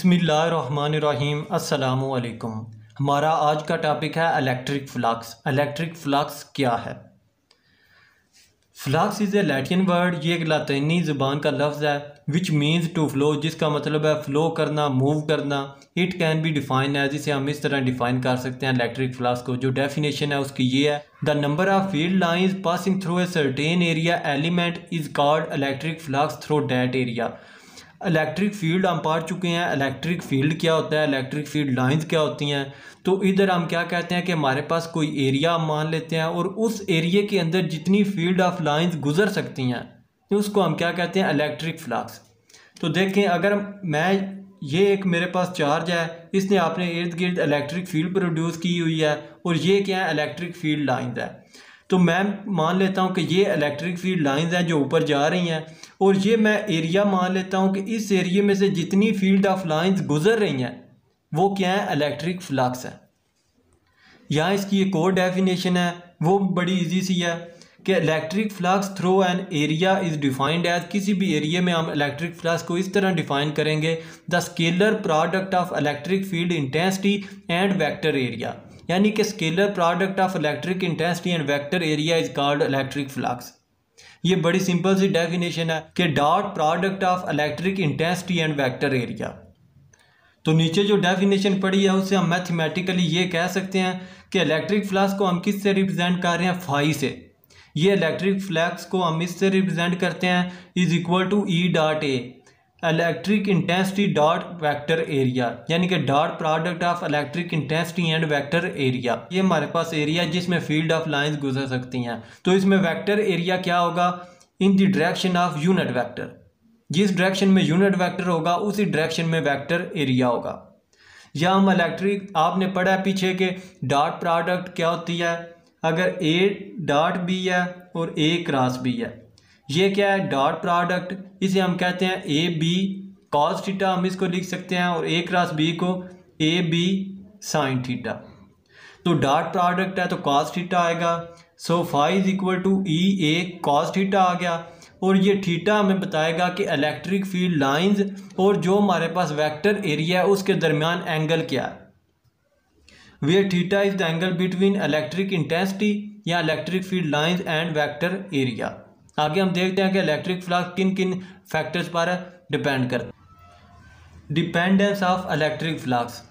बिस्मिल्लाहिर्रहमानिर्रहीम अस्सलामु अलैकुम। हमारा आज का टॉपिक है इलेक्ट्रिक फ्लक्स। इलेक्ट्रिक फ्लक्स क्या है? Flux is a Latin word. ये एक लातीनी ज़ुबान का लफ्ज़ है विच मीन्स टू फ्लो, जिसका मतलब है फ़्लो करना, मूव करना। It can be define as, इसे हम इस तरह डिफ़ाइन कर सकते हैं इलेक्ट्रिक फ्लक्स को। जो डेफिनेशन है उसकी ये है, the number of field lines passing through a certain area element is called electric flux through that area. Electric field हम पढ़ चुके हैं, इलेक्ट्रिक फील्ड क्या होता है, इलेक्ट्रिक फील्ड लाइंस क्या होती हैं। तो इधर हम क्या कहते हैं कि हमारे पास कोई एरिया मान लेते हैं और उस एरिया के अंदर जितनी फील्ड ऑफ लाइंस गुजर सकती हैं उसको हम क्या कहते हैं, इलेक्ट्रिक फ्लक्स। तो देखें, अगर ये एक मेरे पास चार्ज है, इसने आपने इर्द गिर्द इलेक्ट्रिक फील्ड प्रोड्यूस की हुई है और ये क्या है, इलेक्ट्रिक फील्ड लाइंस है। तो मैं मान लेता हूँ कि ये इलेक्ट्रिक फील्ड लाइंस हैं जो ऊपर जा रही हैं और ये मैं एरिया मान लेता हूँ कि इस एरिया में से जितनी फील्ड ऑफ लाइंस गुजर रही हैं वो क्या है, इलेक्ट्रिक फ्लक्स है। यहाँ इसकी एक और डेफिनेशन है, वो बड़ी इजी सी है कि electric flux through an area is defined as. किसी भी एरिया में हम इलेक्ट्रिक फ्लक्स को इस तरह डिफाइन करेंगे, the scalar product of electric field intensity and vector area. यानी कि scalar product of electric intensity and vector area is called electric flux. ये बड़ी सिंपल सी डेफिनेशन है कि dot product of electric intensity and vector area. तो नीचे जो definition पड़ी है उससे हम मैथमेटिकली ये कह सकते हैं कि इलेक्ट्रिक फ्लक्स को हम किस से रिप्रेजेंट कर रहे हैं, फाई से। ये इलेक्ट्रिक फ्लक्स को हम इससे रिप्रेजेंट करते हैं is equal to E dot A, electric intensity dot vector area, यानी कि dot product of electric intensity and vector area. ये हमारे पास एरिया जिसमें फील्ड ऑफ लाइंस गुजर सकती हैं। तो इसमें वेक्टर एरिया क्या होगा, in the direction of unit vector. जिस डायरेक्शन में यूनिट वेक्टर होगा उसी डायरेक्शन में वेक्टर एरिया होगा। या हम इलेक्ट्रिक, आपने पढ़ा है पीछे के डॉट प्रोडक्ट क्या होती है, अगर ए डॉट बी है और ए क्रॉस बी है, ये क्या है, डॉट प्रोडक्ट। इसे हम कहते हैं ए बी कॉस थीटा, हम इसको लिख सकते हैं, और ए क्रॉस बी को ए बी साइन थीटा। तो डॉट प्रोडक्ट है तो कॉस थीटा आएगा। So phi is equal to E A cos theta आ गया। और ये थीटा हमें बताएगा कि इलेक्ट्रिक फील्ड लाइंस और जो हमारे पास वेक्टर एरिया है उसके दरमियान एंगल क्या है। Where theta is the angle between electric intensity या electric field lines and vector area. आगे हम देखते हैं कि इलेक्ट्रिक फ्लक्स किन किन फैक्टर्स पर डिपेंड करता है। Dependence of electric flux,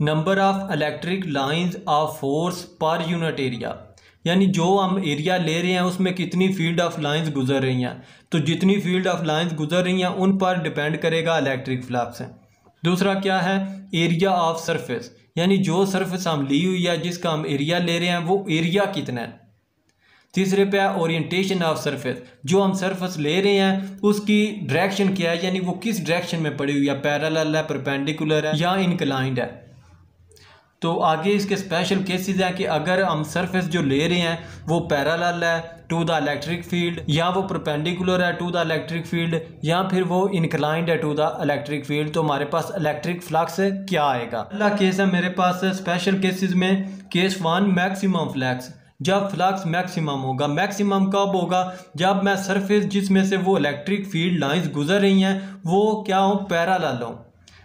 number of electric lines of force per unit area, यानी जो हम एरिया ले रहे हैं उसमें कितनी फील्ड ऑफ लाइंस गुजर रही हैं। तो जितनी फील्ड ऑफ लाइंस गुजर रही हैं उन पर डिपेंड करेगा इलेक्ट्रिक फ्लक्स। दूसरा क्या है, एरिया ऑफ सरफेस, यानी जो सरफेस हम ली हुई है जिसका हम एरिया ले रहे हैं वो एरिया कितना है। तीसरे पे है ओरिएंटेशन ऑफ सरफेस, जो हम सरफेस ले रहे हैं उसकी डायरेक्शन क्या है, यानी वो किस डायरेक्शन में पड़ी हुई है, पैरेलल है, परपेंडिकुलर है या इंक्लाइंड है। तो आगे इसके स्पेशल केसेस हैं कि अगर हम सरफेस जो ले रहे हैं वो पैरेलल है टू द इलेक्ट्रिक फील्ड, या वो परपेंडिकुलर है टू द इलेक्ट्रिक फील्ड, या फिर वो इंक्लाइंड है टू द इलेक्ट्रिक फील्ड, तो हमारे पास इलेक्ट्रिक फ्लक्स क्या आएगा। पहला केस है मेरे पास स्पेशल केसेस में, केस 1 मैक्सिमम फ्लक्स। जब फ्लक्स मैक्सिमम होगा, मैक्सिमम कब होगा, जब मैं सरफेस जिसमें से वो इलेक्ट्रिक फील्ड लाइंस गुजर रही हैं वो क्या हो, पैरेलल हो।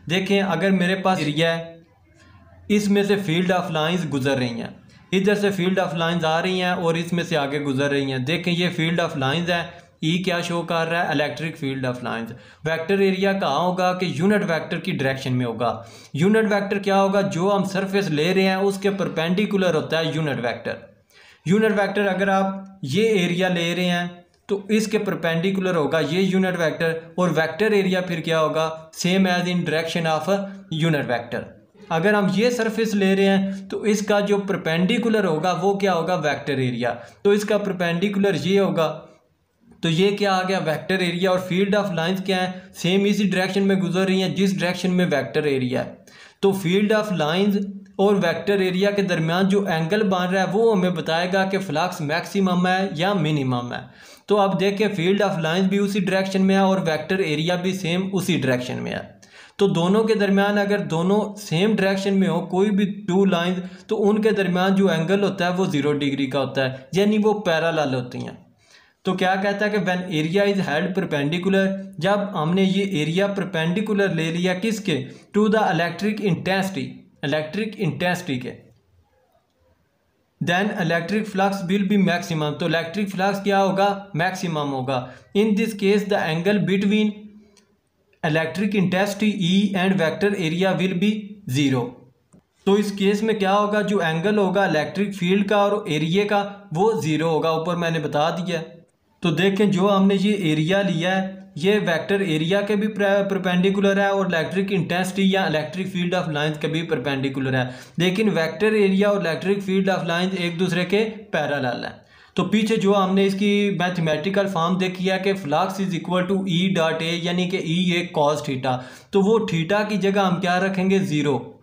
देखें, अगर मेरे पास एरिया है, इसमें से फील्ड ऑफ लाइंस गुजर रही हैं, इधर से फील्ड ऑफ लाइंस आ रही हैं और इसमें से आगे गुजर रही हैं। देखें, ये फील्ड ऑफ लाइंस है, ई क्या शो कर रहा है, electric field of lines. Vector area कहाँ होगा कि यूनिट वेक्टर की डायरेक्शन में होगा। यूनिट वेक्टर क्या होगा, जो हम सरफेस ले रहे हैं उसके परपेंडिकुलर होता है यूनिट वेक्टर। यूनिट वेक्टर अगर आप ये एरिया ले रहे हैं तो इसके परपेंडिकुलर होगा ये यूनिट वेक्टर, और वेक्टर एरिया फिर क्या होगा, same as in direction of unit vector. अगर हम ये सरफेस ले रहे हैं तो इसका जो परपेंडिकुलर होगा वो क्या होगा, वेक्टर एरिया। तो इसका परपेंडिकुलर ये होगा, तो ये क्या आ गया, वेक्टर एरिया। और फील्ड ऑफ लाइंस क्या है, सेम इसी डायरेक्शन में गुजर रही हैं जिस डायरेक्शन में वेक्टर एरिया है। तो फील्ड ऑफ लाइंस और वेक्टर एरिया के दरमियान जो एंगल बन रहा है वो हमें बताएगा कि फ्लक्स मैक्सिमम है या मिनिमम है। तो अब देखें, फील्ड ऑफ लाइंस भी उसी डायरेक्शन में है और वेक्टर एरिया भी सेम उसी डायरेक्शन में है। तो दोनों के दरमियान अगर दोनों सेम डायरेक्शन में हो, कोई भी टू लाइंस, तो उनके दरमियान जो एंगल होता है वो 0 डिग्री का होता है, यानी वो पैरेलल होती हैं। तो क्या कहता है कि when area is held perpendicular, जब हमने ये एरिया परपेंडिकुलर ले लिया किसके, टू द इलेक्ट्रिक इंटेंसिटी के, then electric flux will be maximum, तो इलेक्ट्रिक फ्लक्स क्या होगा, मैक्सिमम होगा। In this case the angle between electric intensity E and vector area will be zero. तो इस केस में क्या होगा, जो एंगल होगा इलेक्ट्रिक फील्ड का और एरिया का वो ज़ीरो होगा, ऊपर मैंने बता दिया। तो देखें जो हमने ये एरिया लिया है ये वेक्टर एरिया के भी परपेंडिकुलर है और इलेक्ट्रिक इंटेंसिटी या इलेक्ट्रिक फील्ड ऑफ लाइंस के भी परपेंडिकुलर है, लेकिन वेक्टर एरिया और इलेक्ट्रिक फील्ड ऑफ लाइंस एक दूसरे के पैरेलल है। तो पीछे जो हमने इसकी मैथमेटिकल फॉर्म देखी है कि flux is equal to E dot A, यानी कि ई ए कॉस थीटा, तो वो थीटा की जगह हम क्या रखेंगे, ज़ीरो।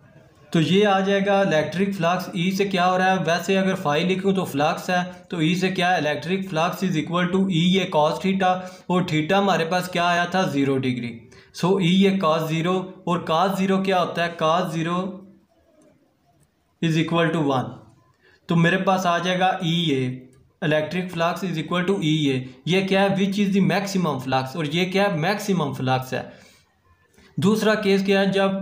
तो ये आ जाएगा इलेक्ट्रिक फ्लक्स ई से क्या हो रहा है, वैसे अगर फाई लिखूँ तो फ्लक्स है, तो ई से क्या है, electric flux is equal to E A cos theta, और थीटा हमारे पास क्या आया था, 0 degree. So E A cos 0, और कॉस 0 क्या होता है, कॉस 0 इज इक्वल टू 1। तो मेरे पास आ जाएगा E A, electric flux is equal to E A, ये क्या है, which is the maximum flux, और ये क्या है, मैक्सिमम फ्लक्स है। दूसरा केस क्या है, जब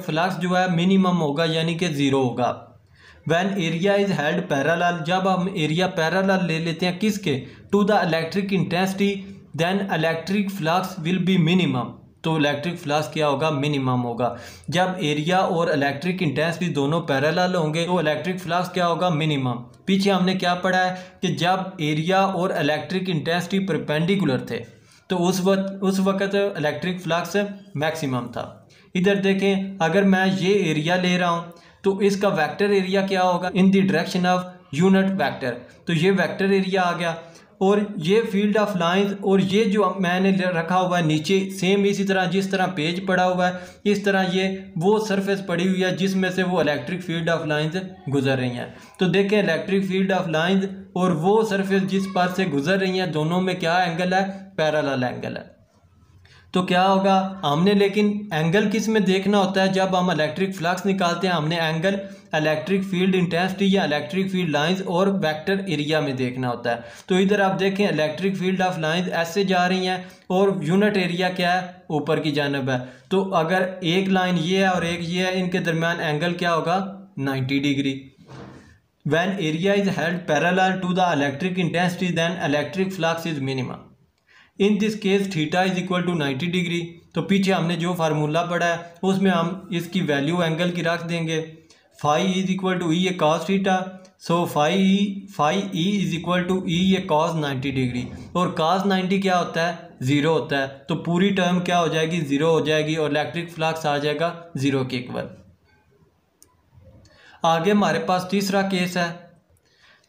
फ्लक्स जो है मिनिमम होगा यानी कि 0 होगा। When area is held parallel, जब हम एरिया पैरेलल ले लेते हैं किसके, to the electric intensity, then electric flux will be minimum, तो इलेक्ट्रिक फ्लक्स क्या होगा, मिनिमम होगा। जब एरिया और इलेक्ट्रिक इंटेंसिटी दोनों पैरेलल होंगे तो इलेक्ट्रिक फ्लक्स क्या होगा, मिनिमम। पीछे हमने क्या पढ़ा है कि जब एरिया और इलेक्ट्रिक इंटेंसिटी परपेंडिकुलर थे तो उस वक्त इलेक्ट्रिक फ्लक्स मैक्सिमम था। इधर देखें, अगर मैं ये एरिया ले रहा हूँ तो इसका वेक्टर एरिया क्या होगा, in the direction of unit vector, तो ये वेक्टर एरिया आ गया। और ये फील्ड ऑफ लाइंस, और ये जो मैंने रखा हुआ है नीचे, सेम इसी तरह जिस तरह पेज पड़ा हुआ है इस तरह ये वो सरफेस पड़ी हुई है जिसमें से वो इलेक्ट्रिक फील्ड ऑफ लाइंस गुजर रही हैं। तो देखें इलेक्ट्रिक फील्ड ऑफ लाइंस और वो सरफेस जिस पर से गुजर रही हैं, दोनों में क्या एंगल है, पैरेलल एंगल है। तो क्या होगा, हमने लेकिन एंगल किस में देखना होता है, जब हम इलेक्ट्रिक फ्लक्स निकालते हैं हमने एंगल इलेक्ट्रिक फील्ड इंटेंसिटी या इलेक्ट्रिक फील्ड लाइंस और वेक्टर एरिया में देखना होता है। तो इधर आप देखें इलेक्ट्रिक फील्ड ऑफ लाइंस ऐसे जा रही हैं और यूनिट एरिया क्या है, ऊपर की जानब है। तो अगर एक लाइन ये है और एक ये है, इनके दरमियान एंगल क्या होगा, 90 degree. When area is held parallel to the electric intensity then electric flux is minimum. In this case theta is equal to 90 degree. तो पीछे हमने जो फार्मूला पढ़ा है उसमें हम इसकी वैल्यू एंगल की रख देंगे, phi is equal to E A cos theta, so phi E is equal to E A cos 90 degree, और कॉस 90 क्या होता है, 0 होता है। तो पूरी टर्म क्या हो जाएगी, 0 हो जाएगी और इलेक्ट्रिक फ्लक्स आ जाएगा 0 के इक्वल। आगे हमारे पास तीसरा केस है।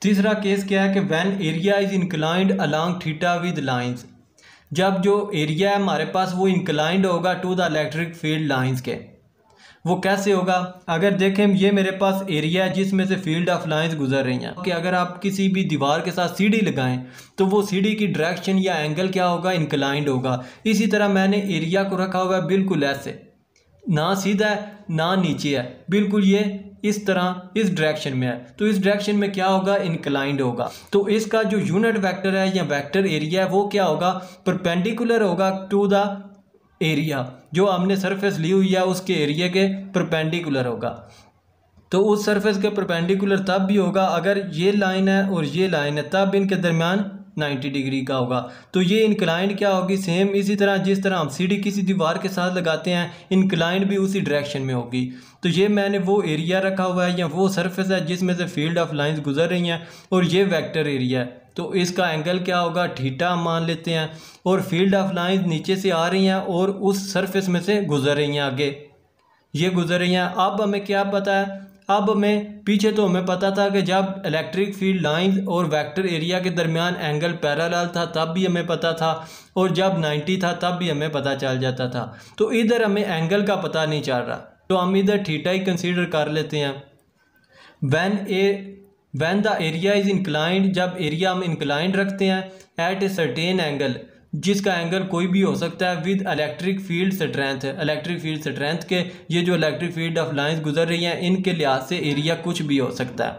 तीसरा केस क्या है कि when area is inclined along theta with lines, जब जो एरिया है हमारे पास वो इंक्लाइंड होगा to the electric field lines के। वो कैसे होगा, अगर देखें ये मेरे पास एरिया है जिसमें से फील्ड ऑफ लाइंस गुजर रही हैं, कि अगर आप किसी भी दीवार के साथ सीढ़ी लगाएं तो वो सीढ़ी की डायरेक्शन या एंगल क्या होगा, इंक्लाइंड होगा। इसी तरह मैंने एरिया को रखा हुआ है बिल्कुल ऐसे, ना सीधा है ना नीचे है, बिल्कुल ये इस तरह इस डायरेक्शन में है, तो इस डायरेक्शन में क्या होगा, इंक्लाइंड होगा। तो इसका जो यूनिट वेक्टर है या वेक्टर एरिया है वो क्या होगा, परपेंडिकुलर होगा टू द एरिया, जो हमने सरफेस ली हुई है उसके एरिया के परपेंडिकुलर होगा। तो उस सरफेस के परपेंडिकुलर तब भी होगा अगर ये लाइन है और ये लाइन है, तब इनके दरमियान 90 डिग्री का होगा। तो ये इंक्लाइंड क्या होगी, सेम इसी तरह जिस तरह हम सीढ़ी किसी दीवार के साथ लगाते हैं, इंक्लाइंड भी उसी डायरेक्शन में होगी। तो ये मैंने वो एरिया रखा हुआ है या वो सरफेस है जिसमें से फील्ड ऑफ लाइंस गुजर रही हैं, और ये वेक्टर एरिया है। तो इसका एंगल क्या होगा, थीटा हम मान लेते हैं, और फील्ड ऑफ लाइंस नीचे से आ रही हैं और उस सरफेस में से गुजर रही हैं, आगे ये गुजर रही हैं। अब हमें क्या पता है, अब हमें पीछे तो हमें पता था कि जब इलेक्ट्रिक फील्ड लाइंस और वेक्टर एरिया के दरमियान एंगल पैरेलल था तब भी हमें पता था, और जब 90 था तब भी हमें पता चल जाता था। तो इधर हमें एंगल का पता नहीं चल रहा, तो हम इधर थीटा ही कंसीडर कर लेते हैं। When the area is inclined, जब एरिया हम इंक्लाइंड रखते हैं एट ए सर्टेन एंगल, जिसका एंगल कोई भी हो सकता है, with electric field strength, electric field strength के ये जो इलेक्ट्रिक फील्ड ऑफ लाइंस गुजर रही हैं इनके लिहाज से एरिया कुछ भी हो सकता है।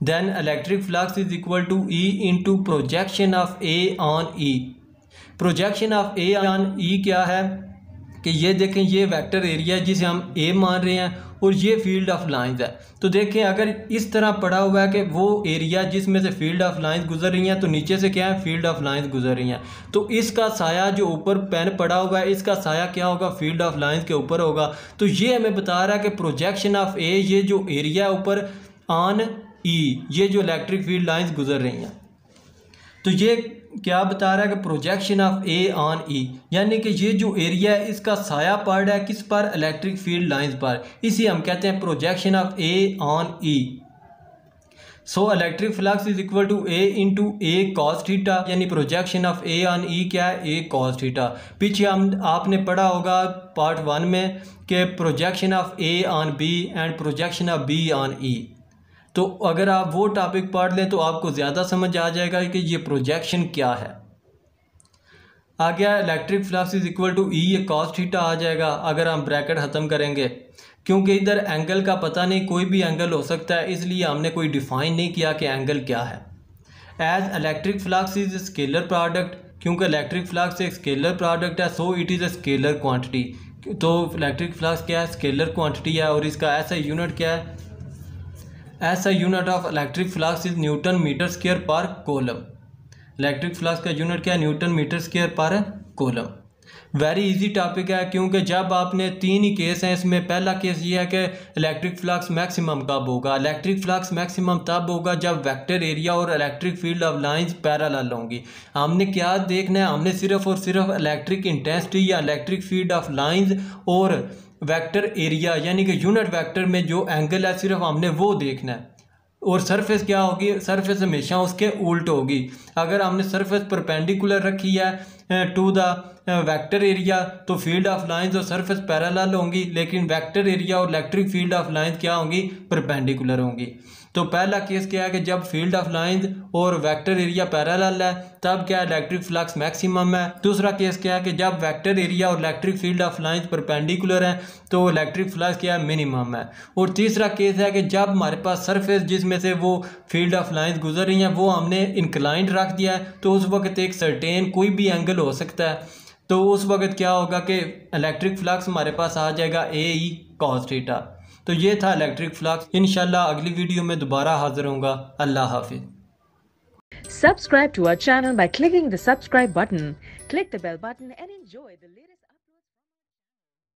then electric flux is equal to E into projection of A on E। Projection of A on E क्या है कि ये देखें, ये वेक्टर एरिया है जिसे हम A मान रहे हैं और ये फील्ड ऑफ लाइंस है। तो देखें अगर इस तरह पड़ा हुआ है कि वो एरिया जिसमें से फील्ड ऑफ लाइंस गुजर रही हैं, तो नीचे से क्या है, फील्ड ऑफ लाइंस गुजर रही हैं, तो इसका साया जो ऊपर पेन पड़ा हुआ है इसका साया क्या होगा, फील्ड ऑफ लाइंस के ऊपर होगा। तो ये हमें बता रहा है कि प्रोजेक्शन ऑफ A, ये जो एरिया है ऊपर ऑन E, ये जो इलेक्ट्रिक फील्ड लाइंस गुजर रही हैं, तो ये क्या बता रहा है कि projection of A on E, यानी कि ये जो एरिया है इसका साया पड़ रहा है किस पर, इलेक्ट्रिक फील्ड लाइंस पर, इसी हम कहते हैं projection of A on E। So electric flux is equal to A into A cos theta, यानी projection of A on E क्या है, A कॉस थीटा। पीछे आपने पढ़ा होगा पार्ट 1 में कि projection of A on B and projection of B on E। तो अगर आप वो टॉपिक पढ़ लें तो आपको ज़्यादा समझ आ जाएगा कि ये प्रोजेक्शन क्या है। आ गया electric flux is equal to E, ये कॉस थीटा आ जाएगा अगर हम ब्रैकेट ख़त्म करेंगे, क्योंकि इधर एंगल का पता नहीं, कोई भी एंगल हो सकता है, इसलिए हमने कोई डिफ़ाइन नहीं किया कि एंगल क्या है। As electric flux is scalar product, क्योंकि इलेक्ट्रिक फ्लक्स एक स्केलर प्रोडक्ट है, so it is a scalar quantity. तो इलेक्ट्रिक फ्लक्स क्या है, स्केलर क्वांटिटी है, और इसका ऐसा यूनिट क्या है, ऐसा unit of electric flux is newton metre square per coulomb. Electric flux का यूनिट क्या है, Newton metre square per kolam. Very easy topic है, क्योंकि जब आपने 3 ही केस हैं इसमें, पहला केस ये है कि इलेक्ट्रिक फ्लक्स मैक्सिमम कब होगा, इलेक्ट्रिक फ्लक्स मैक्सिमम तब होगा जब वेक्टर एरिया और electric field of lines parallel होंगी। हमने क्या देखना है, हमने सिर्फ और सिर्फ इलेक्ट्रिक इंटेंसिटी या इलेक्ट्रिक फील्ड ऑफ लाइंस और वेक्टर एरिया यानी कि यूनिट वेक्टर में जो एंगल है सिर्फ हमने वो देखना है। और सरफेस क्या होगी, सरफेस हमेशा उसके उल्ट होगी। अगर हमने सरफेस परपेंडिकुलर रखी है टू द वेक्टर एरिया तो फील्ड ऑफ लाइंस और सरफेस पैरेलल होंगी, लेकिन वेक्टर एरिया और इलेक्ट्रिक फील्ड ऑफ लाइंस क्या होंगी, परपेंडिकुलर होंगी। तो पहला केस क्या है कि जब फील्ड ऑफ लाइंस और वेक्टर एरिया पैरेलल है तब क्या इलेक्ट्रिक फ्लक्स मैक्सिमम है। दूसरा केस क्या है कि जब वेक्टर एरिया और electric field of lines perpendicular है तो इलेक्ट्रिक फ्लक्स क्या है, मिनिमम है। और तीसरा केस है कि जब हमारे पास सरफेस जिसमें से वो फील्ड ऑफ लाइंस गुजर रही हैं वो हमने इंक्लाइंड रख दिया है, तो उस वक्त एक सर्टेन कोई भी एंगल हो सकता है, तो उस वक्त क्या होगा कि इलेक्ट्रिक फ्लक्स हमारे पास आ जाएगा AE cos थीटा। तो ये था इलेक्ट्रिक फ्लक्स। इंशाल्लाह अगली वीडियो में दोबारा हाजिर होऊंगा। अल्लाह हाफिज। Subscribe to our channel by clicking the subscribe button. Click the bell button and enjoy the latest